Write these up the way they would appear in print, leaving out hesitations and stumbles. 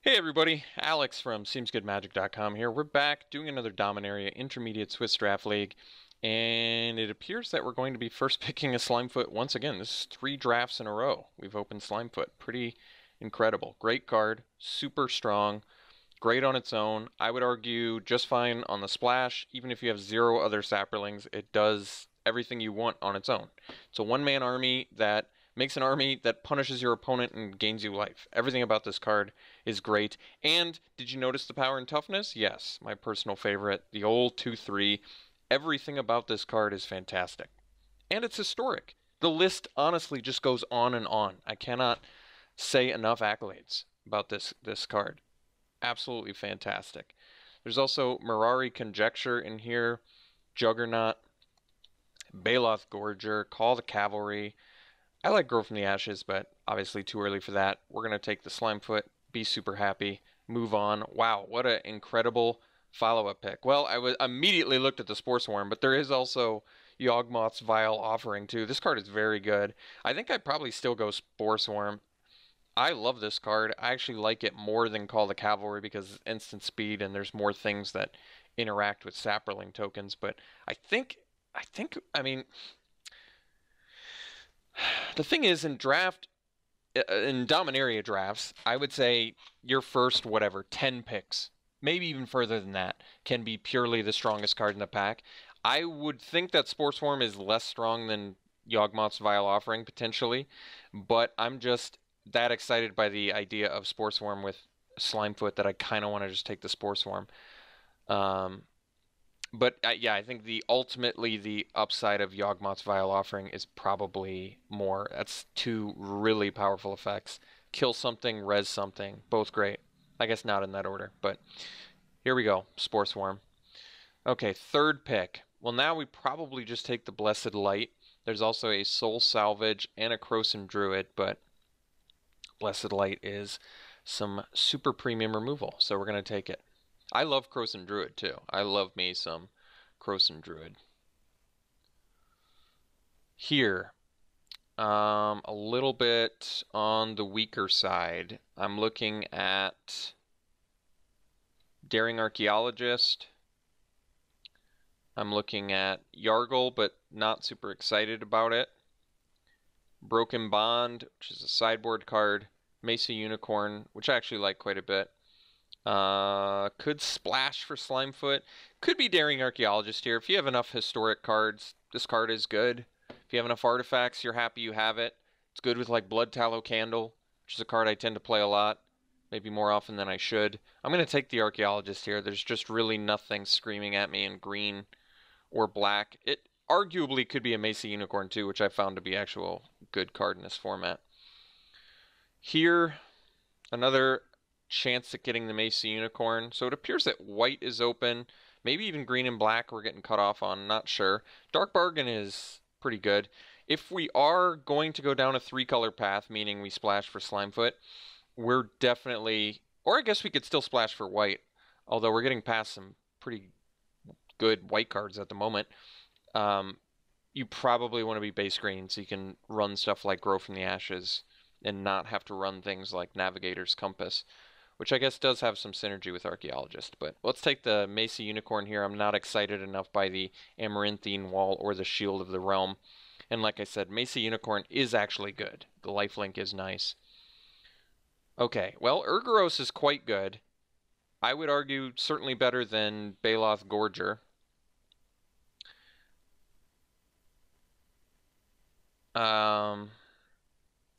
Hey everybody, Alex from SeemsGoodMagic.com here. We're back doing another Dominaria Intermediate Swiss Draft League, and it appears that we're going to be first picking a Slimefoot once again. This is 3 drafts in a row. We've opened Slimefoot. Pretty incredible. Great card, super strong, great on its own. I would argue just fine on the splash. Even if you have 0 other Saprolings, it does everything you want on its own. It's a one-man army that makes an army that punishes your opponent and gains you life. Everything about this card is great. And did you notice the power and toughness? Yes, my personal favorite, the old 2/3. Everything about this card is fantastic. And it's historic. The list honestly just goes on and on. I cannot say enough accolades about this card. Absolutely fantastic. There's also Mirari Conjecture in here, Juggernaut, Baloth Gorger, Call the Cavalry. I like Grow from the Ashes, but obviously too early for that. We're going to take the Slimefoot, be super happy, move on. Wow, what an incredible follow-up pick. Well, I immediately looked at the Spore Swarm, but there is also Yawgmoth's Vile Offering too. This card is very good. I think I'd probably still go Spore Swarm. I love this card. I actually like it more than Call the Cavalry because it's instant speed and there's more things that interact with Saproling tokens, but I mean, the thing is, in Dominaria drafts, I would say your first, 10 picks, maybe even further than that, can be purely the strongest card in the pack. I would think that Spore Swarm is less strong than Yawgmoth's Vile Offering, potentially, but I'm just that excited by the idea of Spore Swarm with Slimefoot that I kind of want to just take the Spore Swarm. But yeah, I think ultimately the upside of Yawgmoth's Vile Offering is probably more. That's 2 really powerful effects. Kill something, res something. Both great. I guess not in that order, but here we go. Spore Swarm. Okay, 3rd pick. Well, now we probably just take the Blessed Light. There's also a Soul Salvage and a Krosan Druid, but Blessed Light is some super premium removal, so we're going to take it. I love Krosan Druid too. I love me some Krosan Druid. Here, a little bit on the weaker side. I'm looking at Daring Archaeologist. I'm looking at Yargle, but not super excited about it. Broken Bond, which is a sideboard card. Mesa Unicorn, which I actually like quite a bit. Could splash for Slimefoot. Could be Daring Archaeologist here. If you have enough historic cards, this card is good. If you have enough artifacts, you're happy you have it. It's good with like Blood Tallow Candle, which is a card I tend to play a lot. Maybe more often than I should. I'm going to take the Archaeologist here. There's just really nothing screaming at me in green or black. It arguably could be a Mesa Unicorn too, which I found to be actual good card in this format. Here, another chance at getting the Mesa Unicorn. So it appears that white is open. Maybe even green and black we're getting cut off on. Not sure. Dark Bargain is pretty good. If we are going to go down a 3-color path, meaning we splash for Slimefoot, we're definitely... Or I guess we could still splash for white. Although we're getting past some pretty good white cards at the moment. You probably want to be base green so you can run stuff like Grow from the Ashes and not have to run things like Navigator's Compass, which I guess does have some synergy with Archaeologist. But let's take the Mesa Unicorn here. I'm not excited enough by the Amaranthine Wall or the Shield of the Realm. And like I said, Mesa Unicorn is actually good. The lifelink is nice. Okay, well, Urgoros is quite good. I would argue certainly better than Baloth Gorger.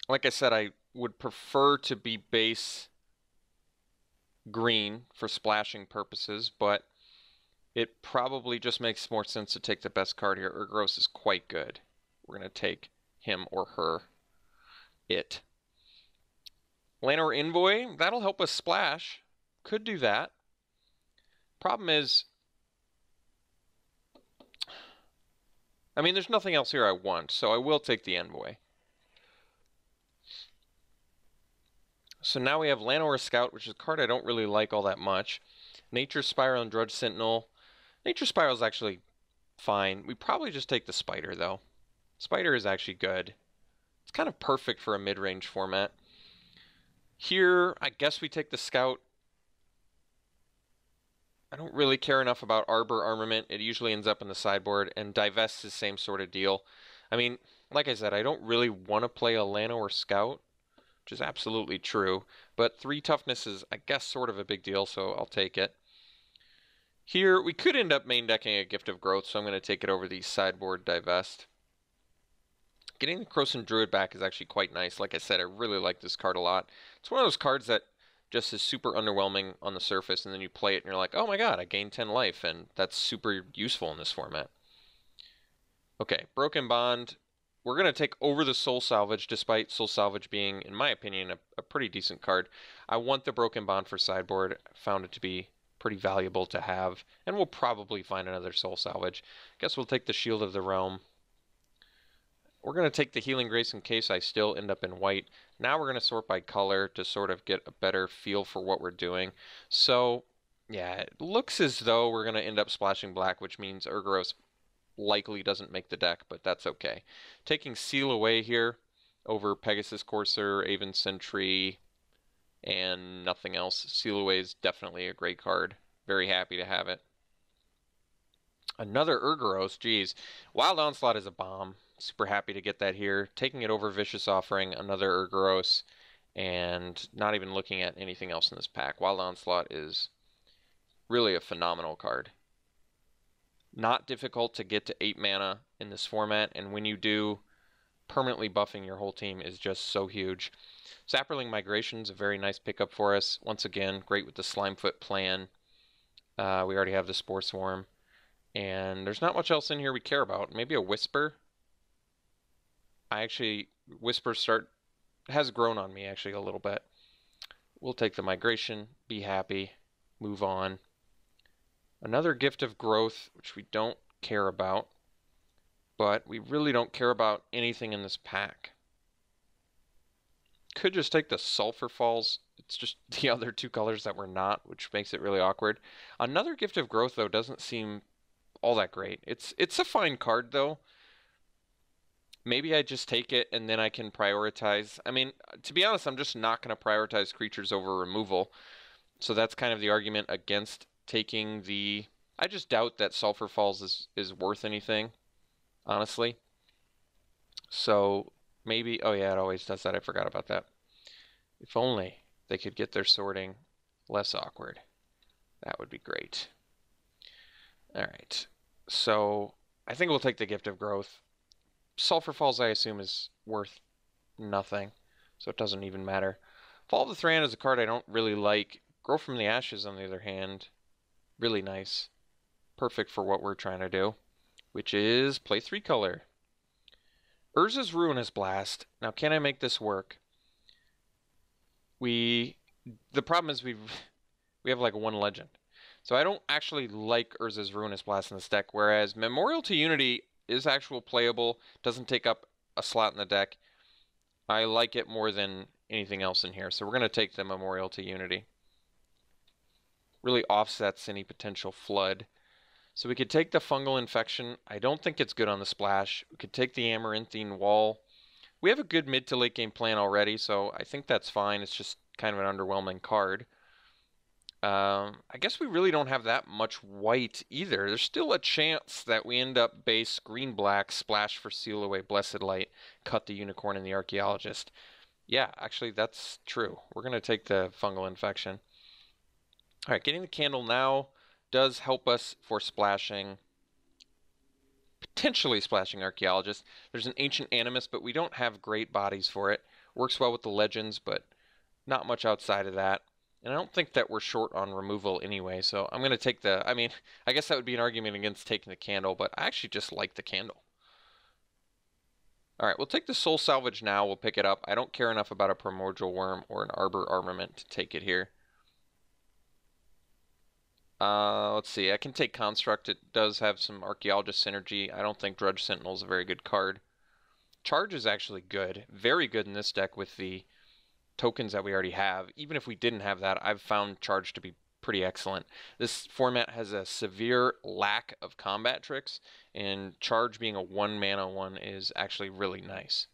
Like I said, I would prefer to be base green for splashing purposes, but it probably just makes more sense to take the best card here. Urgoros is quite good. We're going to take him or her. It. Llanowar Envoy, that'll help us splash. Could do that. Problem is, I mean, there's nothing else here I want, so I will take the Envoy. So now we have Llanowar Scout, which is a card I don't really like all that much. Nature Spiral and Drudge Sentinel. Nature Spiral is actually fine. We probably just take the Spider, though. Spider is actually good. It's kind of perfect for a mid-range format. Here, I guess we take the Scout. I don't really care enough about Arbor Armament. It usually ends up in the sideboard, and Divest is the same sort of deal. I mean, like I said, I don't really want to play a Lano or Scout, which is absolutely true, but 3 toughness is, I guess, sort of a big deal, so I'll take it. Here, we could end up main decking a Gift of Growth, so I'm going to take it over the sideboard Divest. Getting the Krosan Druid back is actually quite nice. Like I said, I really like this card a lot. It's one of those cards that just is super underwhelming on the surface, and then you play it and you're like, oh my god, I gained 10 life, and that's super useful in this format. Okay, Broken Bond. We're going to take over the Soul Salvage, despite Soul Salvage being, in my opinion, a pretty decent card. I want the Broken Bond for sideboard. I found it to be pretty valuable to have, and we'll probably find another Soul Salvage. Guess we'll take the Shield of the Realm. We're going to take the Healing Grace in case I still end up in white. Now we're going to sort by color to sort of get a better feel for what we're doing. So, yeah, it looks as though we're going to end up splashing black, which means Urgoros likely doesn't make the deck, but that's okay. Taking Seal Away here over Pegasus Courser, Aven Sentry, and nothing else. Seal Away is definitely a great card. Very happy to have it. Another Urgoros, geez. Wild Onslaught is a bomb. Super happy to get that here. Taking it over Vicious Offering, another Urgoros, and not even looking at anything else in this pack. Wild Onslaught is really a phenomenal card. Not difficult to get to 8 mana in this format, and when you do, permanently buffing your whole team is just so huge. Saproling Migration is a very nice pickup for us. Once again, great with the Slimefoot plan. We already have the Spore Swarm. And there's not much else in here we care about. Maybe a Whisper. Whisper has grown on me actually a little bit. We'll take the Migration, be happy, move on. Another Gift of Growth, which we don't care about, but we really don't care about anything in this pack. Could just take the Sulphur Falls. It's just the other 2 colors that we're not, which makes it really awkward. Another Gift of Growth, though, doesn't seem all that great. It's a fine card, though. Maybe I just take it and then I can prioritize. I mean, to be honest, I'm just not going to prioritize creatures over removal. So that's kind of the argument against taking the... I just doubt that Sulphur Falls is worth anything, honestly. So maybe... Oh yeah, it always does that. I forgot about that. If only they could get their sorting less awkward. That would be great. Alright. So I think we'll take the Gift of Growth. Sulphur Falls, I assume, is worth nothing, so it doesn't even matter. Fall of the Thran is a card I don't really like. Grow from the Ashes, on the other hand, really nice. Perfect for what we're trying to do, which is play 3 color. Urza's Ruinous Blast. Now, can I make this work? The problem is we have like 1 legend. So I don't actually like Urza's Ruinous Blast in this deck, whereas Memorial to Unity is actual playable, doesn't take up a slot in the deck. I like it more than anything else in here, so we're going to take the Memorial to Unity. Really offsets any potential flood. So we could take the Fungal Infection. I don't think it's good on the splash. We could take the Amaranthine Wall. We have a good mid to late game plan already, so I think that's fine. It's just kind of an underwhelming card. I guess we really don't have that much white either. There's still a chance that we end up base green-black, splash for Seal Away, Blessed Light, cut the Unicorn and the Archaeologist. Yeah, actually, that's true. We're going to take the Fungal Infection. Alright, getting the Candle now does help us for splashing, potentially splashing Archaeologist. There's an Ancient Animus, but we don't have great bodies for it. Works well with the Legends, but not much outside of that. And I don't think that we're short on removal anyway, so I'm going to take the... I mean, I guess that would be an argument against taking the Candle, but I actually just like the Candle. Alright, we'll take the Soul Salvage now. We'll pick it up. I don't care enough about a Primordial Worm or an Arbor Armament to take it here. Let's see. I can take Construct. It does have some Archaeologist synergy. I don't think Drudge Sentinel is a very good card. Charge is actually good. Very good in this deck with the tokens that we already have. Even if we didn't have that, I've found Charge to be pretty excellent. This format has a severe lack of combat tricks, and Charge being a 1 mana one is actually really nice.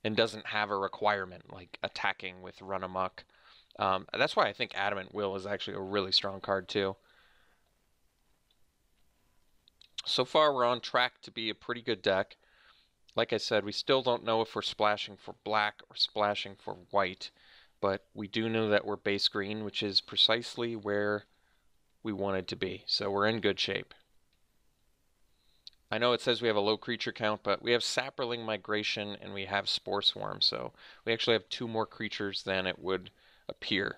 and doesn't have a requirement like attacking with Run Amok. That's why I think Adamant Will is actually a really strong card too. So far, we're on track to be a pretty good deck. Like I said, we still don't know if we're splashing for black or splashing for white, but we do know that we're base green, which is precisely where we wanted to be. So we're in good shape. I know it says we have a low creature count, but we have Saproling Migration and we have Spore Swarm, so we actually have 2 more creatures than it would appear.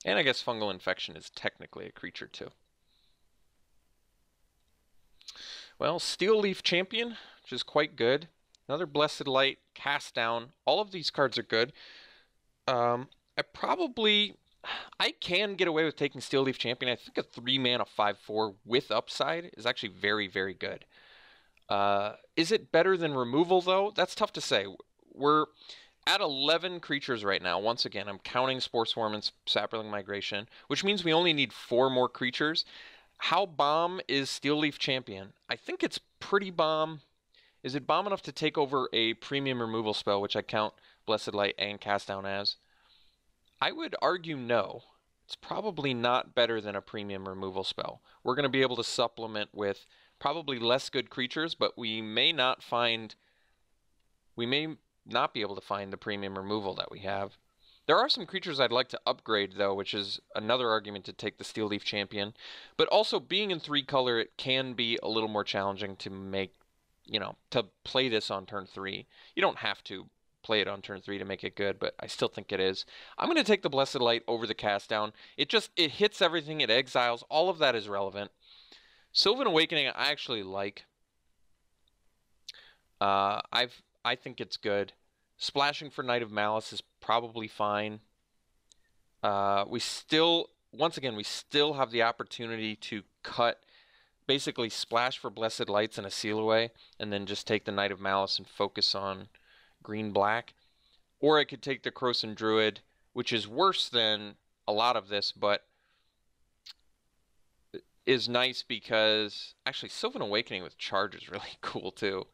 And I guess Fungal Infection is technically a creature too. Well, Steel Leaf Champion, which is quite good. Another Blessed Light, Cast Down. All of these cards are good. I can get away with taking Steel Leaf Champion. I think a 3-mana 5/4 with upside is actually very, very good. Is it better than removal, though? That's tough to say. We're at 11 creatures right now. Once again, I'm counting Spore Swarm and Saproling Migration, which means we only need 4 more creatures. How bomb is Steel Leaf Champion? I think it's pretty bomb. Is it bomb enough to take over a premium removal spell, which I count Blessed Light and Cast Down as? I would argue no. It's probably not better than a premium removal spell. We're going to be able to supplement with probably less good creatures, but we may not be able to find the premium removal that we have. There are some creatures I'd like to upgrade, though, which is another argument to take the Steel Leaf Champion. But also, being in 3-color, it can be a little more challenging to make, to play this on turn 3. You don't have to play it on turn 3 to make it good, but I still think it is. I'm going to take the Blessed Light over the Cast Down. It hits everything, it exiles, all of that is relevant. Sylvan Awakening I actually like. I think it's good. Splashing for Knight of Malice is probably fine. Once again, we still have the opportunity to basically splash for Blessed Lights and a Seal Away, and then just take the Knight of Malice and focus on green-black. Or I could take the Krosan Druid, which is worse than a lot of this, but is nice because actually Sylvan Awakening with charge is really cool too.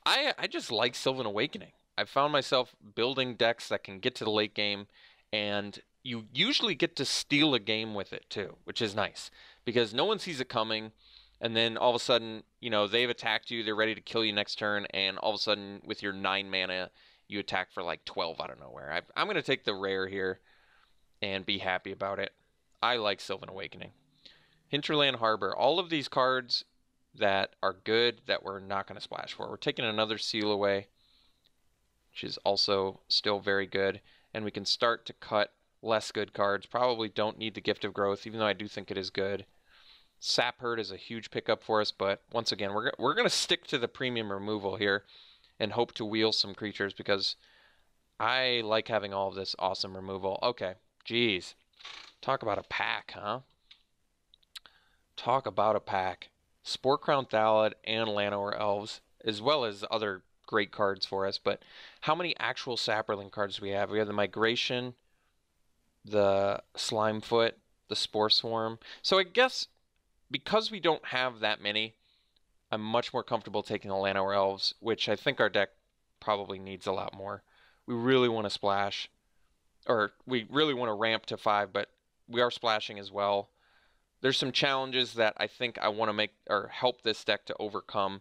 I just like Sylvan Awakening. I've found myself building decks that can get to the late game, and you usually get to steal a game with it too, which is nice because no one sees it coming, and then all of a sudden, they've attacked you, they're ready to kill you next turn, and all of a sudden with your 9 mana, you attack for like 12 out of nowhere. I'm going to take the rare here and be happy about it. I like Sylvan Awakening. Hinterland Harbor, all of these cards that are good that we're not going to splash for. We're taking another Seal Away, which is also still very good, and we can start to cut less good cards. Probably don't need the Gift of Growth, even though I do think it is good. Sap Herd is a huge pickup for us, but once again, we're going to stick to the premium removal here and hope to wheel some creatures because I like having all of this awesome removal. Okay, geez. Talk about a pack, huh? Talk about a pack. Spore Crown Thallid and Llanowar Elves, as well as other great cards for us, but how many actual Saproling cards do we have? We have the Migration, the Slimefoot, the Spore Swarm. So I guess because we don't have that many, I'm much more comfortable taking the Llanowar Elves, which I think our deck probably needs a lot more. We really want to splash, or we really want to ramp to 5, but we are splashing as well. There's some challenges that I think I want to make or help this deck to overcome,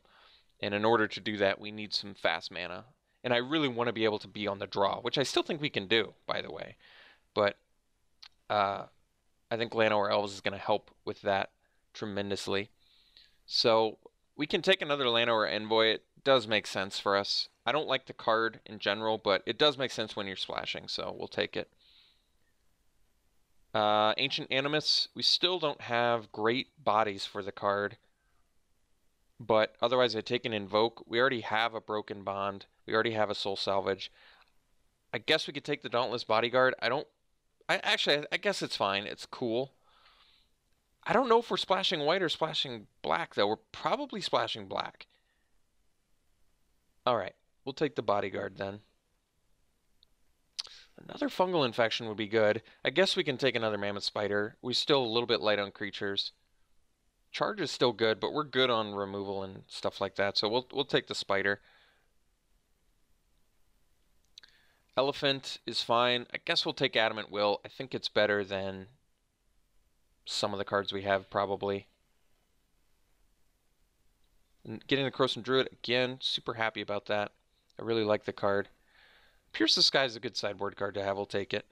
and in order to do that, we need some fast mana. And I really want to be able to be on the draw, which I still think we can do, by the way. But I think Llanowar Elves is going to help with that tremendously. So we can take another Llanowar Envoy. It does make sense for us. I don't like the card in general, but it does make sense when you're splashing, so we'll take it. Ancient Animus, we still don't have great bodies for the card, but otherwise I take an Invoke. We already have a Broken Bond. We already have a Soul Salvage. I guess we could take the Dauntless Bodyguard. I guess it's fine. It's cool. I don't know if we're splashing white or splashing black, though. We're probably splashing black. Alright, we'll take the Bodyguard then. Another Fungal Infection would be good. I guess we can take another Mammoth Spider. We're still a little bit light on creatures. Charge is still good, but we're good on removal and stuff like that, so we'll take the Spider. Elephant is fine. I guess we'll take Adamant Will. I think it's better than some of the cards we have, probably. And getting the Croson Druid, again, super happy about that. I really like the card. Pierce the Sky is a good sideboard card to have. We'll take it.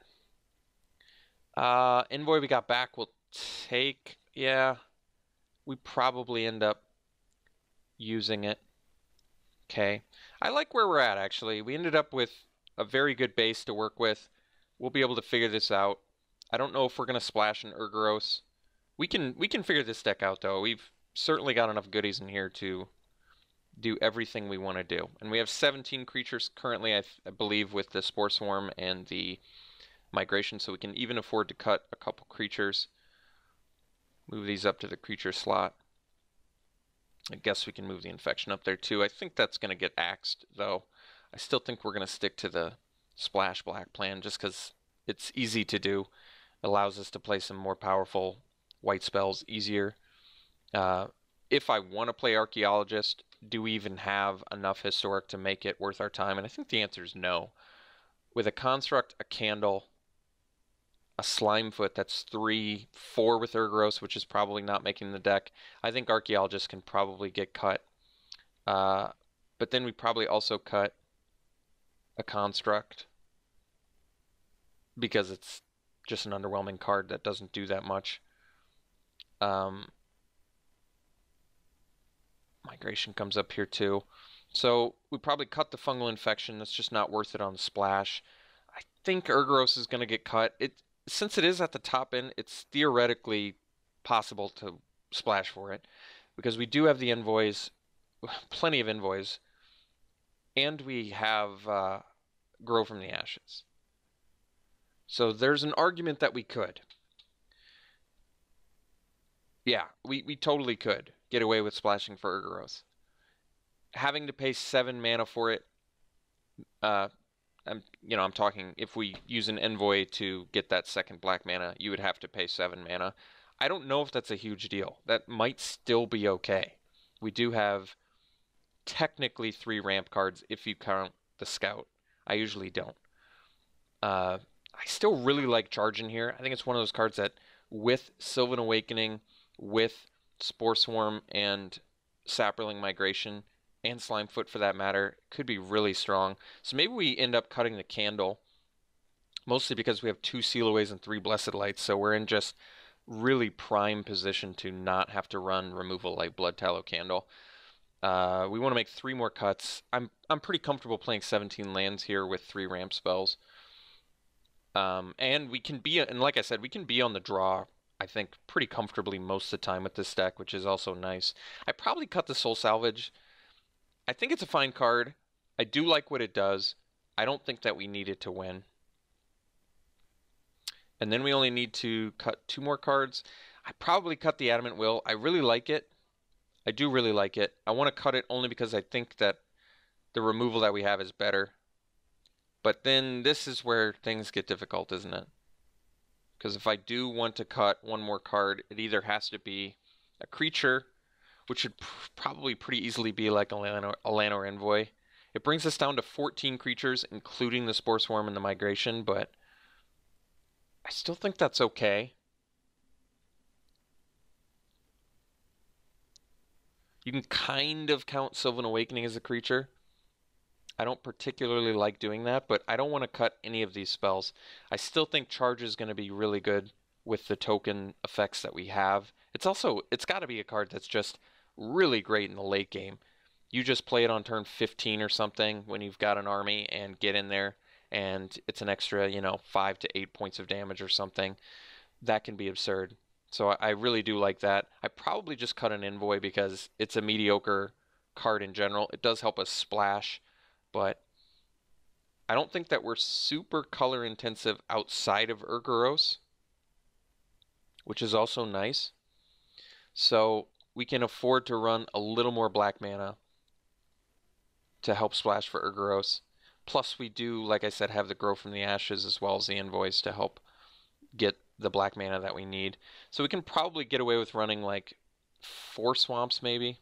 Envoy we got back, we'll take. Yeah, we probably end up using it. Okay. I like where we're at, actually. We ended up with a very good base to work with. We'll be able to figure this out. I don't know if we're going to splash an Urgoros. We can figure this deck out, though. We've certainly got enough goodies in here to do everything we want to do. And we have 17 creatures currently, I believe, with the Spore Swarm and the Migration, so we can even afford to cut a couple creatures. Move these up to the creature slot. I guess we can move the Infection up there too. I think that's going to get axed, though. I still think we're going to stick to the Splash Black plan just because it's easy to do. Allows us to play some more powerful white spells easier. If I want to play Archaeologist, do we even have enough Historic to make it worth our time? And I think the answer is no. With a Construct, a Candle, a Slimefoot that's 3/4 with Urgoros, which is probably not making the deck, I think Archaeologist can probably get cut. But then we probably also cut a Construct because it's just an underwhelming card that doesn't do that much. Migration comes up here too. So we probably cut the Fungal Infection. That's just not worth it on the splash. I think Urgoros is going to get cut. Since it is at the top end, it's theoretically possible to splash for it because we do have the envoys, plenty of envoys, and we have Grow from the Ashes. So there's an argument that we could. Yeah, we totally could get away with splashing for Urgoros. Having to pay 7 mana for it, I'm talking if we use an envoy to get that second black mana, you would have to pay 7 mana. I don't know if that's a huge deal. That might still be okay. We do have technically 3 ramp cards if you count the Scout. I usually don't. I still really like Charge in here. I think it's one of those cards that with Sylvan Awakening, with Spore Swarm and Saproling Migration, and Slimefoot for that matter, could be really strong. So maybe we end up cutting the Candle, mostly because we have 2 Sealaways and 3 Blessed Lights, so we're in just really prime position to not have to run removal like Blood Tallow Candle. We want to make 3 more cuts. I'm pretty comfortable playing 17 lands here with 3 ramp spells. And we can be, and like I said, we can be on the draw, I think, pretty comfortably most of the time with this deck, which is also nice. I probably cut the Soul Salvage. I think it's a fine card. I do like what it does. I don't think that we need it to win. And then we only need to cut 2 more cards. I probably cut the Adamant Will. I really like it. I do really like it. I want to cut it only because I think that the removal that we have is better. But then this is where things get difficult, isn't it? Because if I do want to cut 1 more card, it either has to be a creature, which should probably pretty easily be like a Llanowar Envoy. It brings us down to 14 creatures, including the Spore Swarm and the Migration, but I still think that's okay. You can kind of count Sylvan Awakening as a creature. I don't particularly like doing that, but I don't want to cut any of these spells. I still think Charge is going to be really good with the token effects that we have. It's got to be a card that's just really great in the late game. You just play it on turn 15 or something when you've got an army and get in there, and it's an extra, 5 to 8 points of damage or something. That can be absurd. So I really do like that. I probably just cut an Envoy because it's a mediocre card in general. It does help us splash, but I don't think that we're super color intensive outside of Urgoros, which is also nice. So we can afford to run a little more black mana to help splash for Urgoros. Plus we do, like I said, have the Grow from the Ashes as well as the Envoys to help get the black mana that we need. So we can probably get away with running like 4 swamps maybe.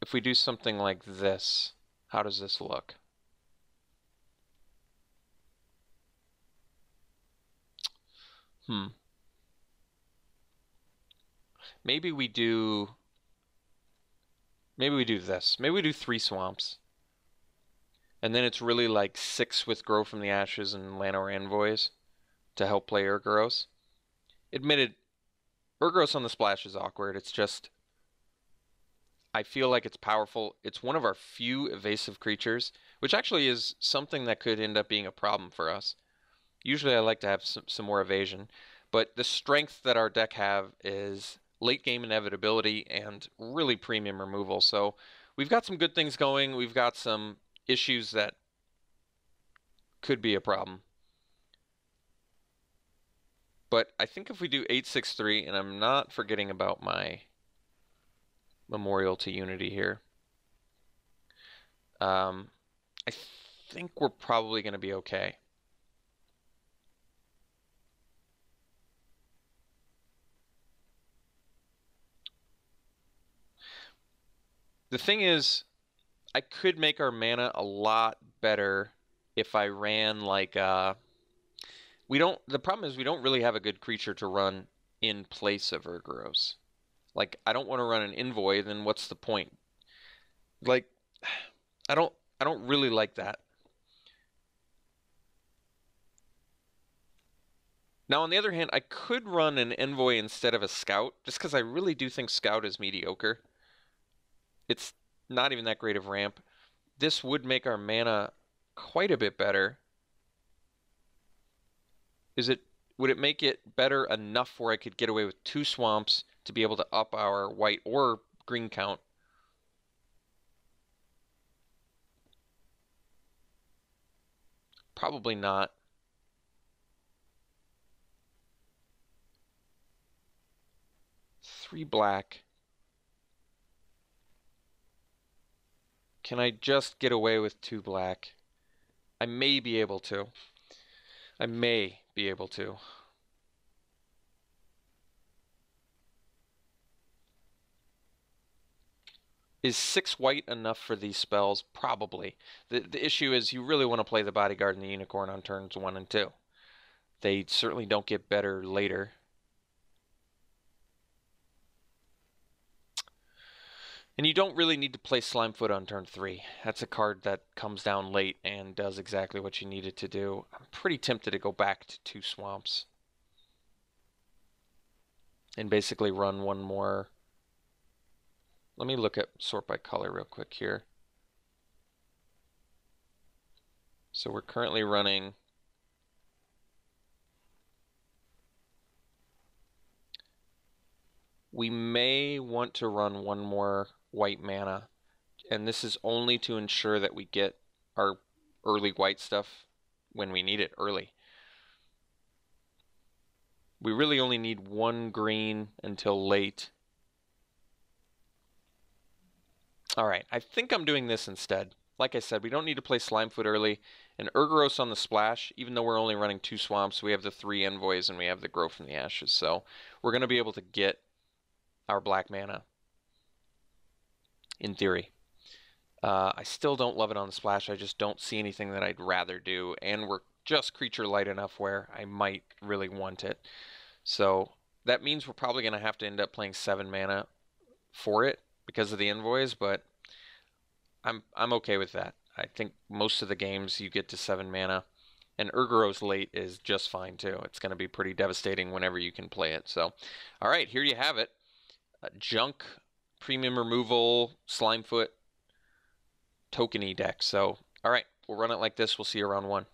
if we do something like this, how does this look? Maybe we do this. Maybe we do 3 swamps. And then it's really like 6 with Grow from the Ashes and Llanowar Envoys to help play Urgoros. Admitted, Urgoros on the splash is awkward. It's just, I feel like it's powerful. It's one of our few evasive creatures, which actually is something that could end up being a problem for us. Usually I like to have some more evasion, but the strength that our deck have is late game inevitability and really premium removal. So we've got some good things going. We've got some issues that could be a problem. But I think if we do 863, and I'm not forgetting about my Memorial to Unity here, I think we're probably going to be okay. The thing is, I could make our mana a lot better if I ran like the problem is we don't really have a good creature to run in place of Urgoros. Like, I don't want to run an Envoy, then what's the point? Like, I don't really like that. Now, on the other hand, I could run an Envoy instead of a Scout, just because I really do think Scout is mediocre. It's not even that great of ramp. This would make our mana quite a bit better. Would it make it better enough where I could get away with 2 swamps to be able to up our white or green count? Probably not. Three black. Can I just get away with 2 black? I may be able to. I may be able to. Is 6 white enough for these spells? Probably. The issue is you really want to play the Bodyguard and the Unicorn on turns 1 and 2. They certainly don't get better later. And you don't really need to play Slimefoot on turn 3. That's a card that comes down late and does exactly what you need it to do. I'm pretty tempted to go back to 2 swamps. And basically run one more. Let me look at sort by color real quick here. So we're currently running we may want to run one more white mana, and this is only to ensure that we get our early white stuff when we need it early. We really only need 1 green until late. Alright, I think I'm doing this instead. Like I said, we don't need to play Slimefoot early. And Urgoros on the splash, even though we're only running 2 swamps, we have the 3 envoys and we have the Grow from the Ashes. So we're going to be able to get our black mana, in theory. I still don't love it on the splash. I just don't see anything that I'd rather do. And we're just creature light enough where I might really want it. So that means we're probably going to have to end up playing 7 mana for it because of the envoys, but I'm okay with that. I think most of the games you get to 7 mana, and Urgoros late is just fine too. It's going to be pretty devastating whenever you can play it. So, all right, here you have it. Junk, premium removal, Slimefoot, tokeny deck. So, all right, we'll run it like this. We'll see you around 1.